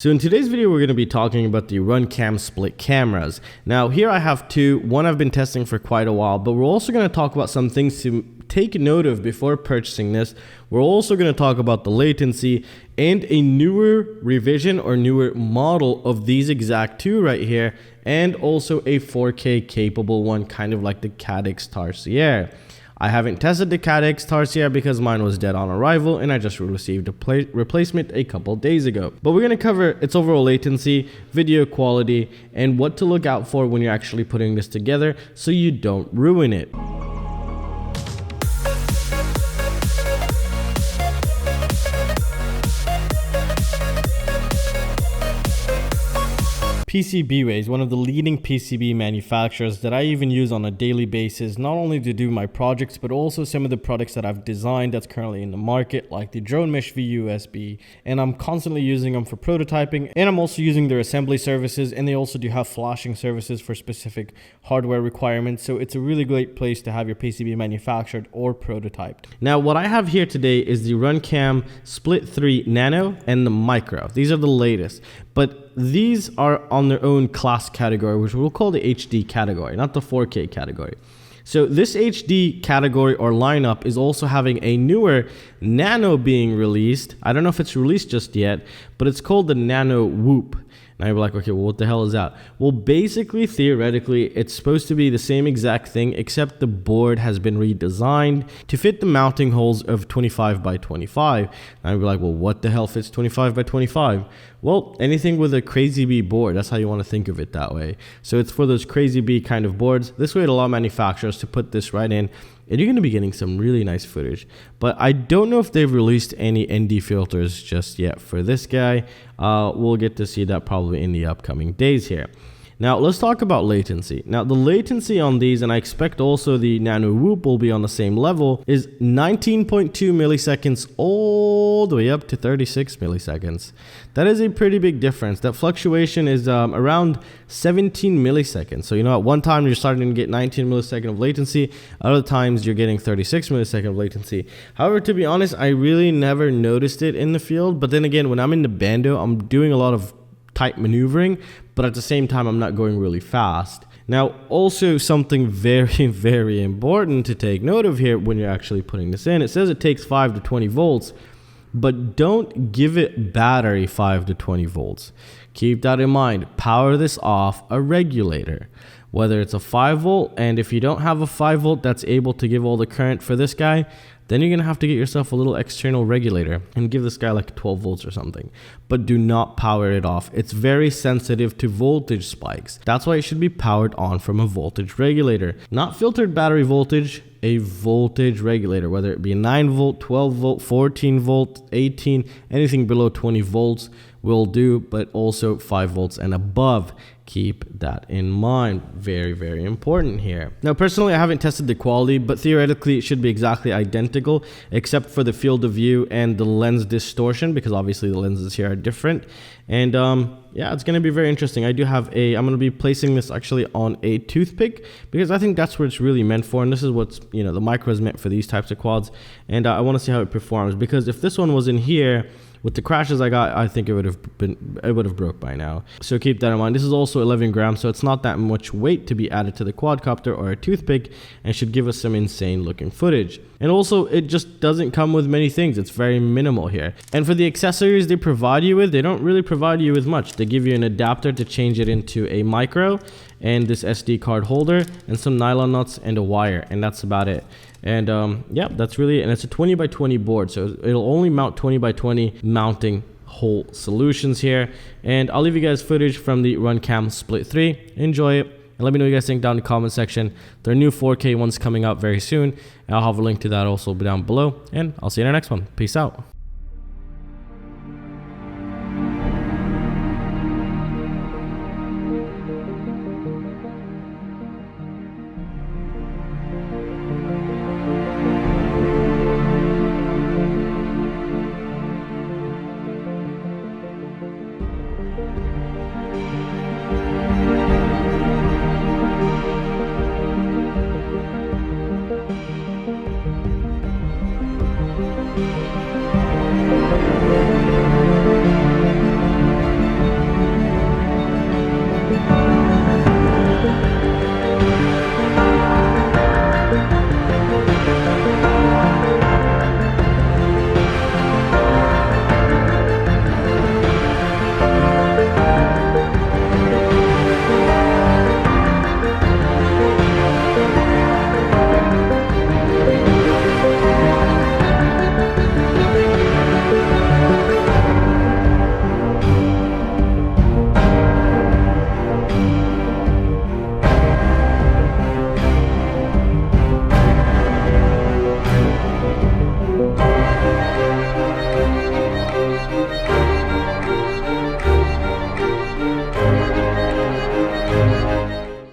So in today's video, we're going to be talking about the Runcam split cameras. Now here I have two. One I've been testing for quite a while, but we're also going to talk about some things to take note of before purchasing this. We're also going to talk about the latency and a newer revision or newer model of these exact two right here, and also a 4K capable one, kind of like the Hakcrc. I haven't tested the Hakcrc because mine was dead on arrival and I just received a replacement a couple days ago. But we're going to cover its overall latency, video quality, and what to look out for when you're actually putting this together so you don't ruin it. PCBWay is one of the leading PCB manufacturers that I even use on a daily basis, not only to do my projects, but also some of the products that I've designed that's currently in the market, like the drone mesh VUSB, and I'm constantly using them for prototyping, and I'm also using their assembly services, and they also do have flashing services for specific hardware requirements, so it's a really great place to have your PCB manufactured or prototyped. Now, what I have here today is the Runcam Split 3 Nano and the Micro. These are the latest, but these are on their own class category, which we'll call the HD category, not the 4K category. So this HD category or lineup is also having a newer Nano being released. I don't know if it's released just yet, but it's called the Nano Whoop. Now you're like, okay, well, what the hell is that? Well, basically, theoretically, it's supposed to be the same exact thing, except the board has been redesigned to fit the mounting holes of 25 by 25. Now you're like, well, what the hell fits 25 by 25? Well, anything with a Crazy Bee board, that's how you want to think of it that way. So it's for those Crazy Bee kind of boards. This way it allows manufacturers to put this right in, and you're going to be getting some really nice footage. But I don't know if they've released any ND filters just yet for this guy. We'll get to see that probably in the upcoming days here. Now, let's talk about latency. Now, the latency on these, and I expect also the Nano Whoop will be on the same level, is 19.2 milliseconds all the way up to 36 milliseconds. That is a pretty big difference. That fluctuation is around 17 milliseconds. So, at one time you're starting to get 19 milliseconds of latency. Other times you're getting 36 milliseconds of latency. However, to be honest, I really never noticed it in the field. But then again, when I'm in the bando, I'm doing a lot of tight maneuvering, but at the same time, I'm not going really fast. Now, also something very, very important to take note of here when you're actually putting this in. It says it takes 5 to 20 volts, but don't give it battery 5 to 20 volts. Keep that in mind. Power this off a regulator, whether it's a 5 volt, and if you don't have a 5 volt that's able to give all the current for this guy, then you're going to have to get yourself a little external regulator and give this guy like 12 volts or something. But do not power it off. It's very sensitive to voltage spikes. That's why it should be powered on from a voltage regulator. Not filtered battery voltage, a voltage regulator, whether it be 9 volt, 12 volt, 14 volt, 18, anything below 20 volts will do, but also 5 volts and above. Keep that in mind. Very, very important here. Now, personally, I haven't tested the quality, but theoretically it should be exactly identical, except for the field of view and the lens distortion, because obviously the lenses here are different. And yeah, it's going to be very interesting. I'm going to be placing this actually on a toothpick, because I think that's what it's really meant for. And this is what's, the Micro is meant for these types of quads. And I want to see how it performs, because if this one was in here, with the crashes I got, I think it would have broke by now. So keep that in mind. This is also 11 grams, so it's not that much weight to be added to the quadcopter or a toothpick, and should give us some insane looking footage. And also, it just doesn't come with many things. It's very minimal here. And for the accessories they provide you with, they don't really provide you with much. They give you an adapter to change it into a Micro, and this SD card holder, and some nylon nuts and a wire, and that's about it. And yeah, that's really it. And it's a 20 by 20 board, so it'll only mount 20 by 20 mounting hole solutions here. And I'll leave you guys footage from the Runcam Split 3. Enjoy it, and let me know what you guys think down in the comment section. There are new 4K ones coming out very soon, and I'll have a link to that also down below. And I'll see you in our next one. Peace out.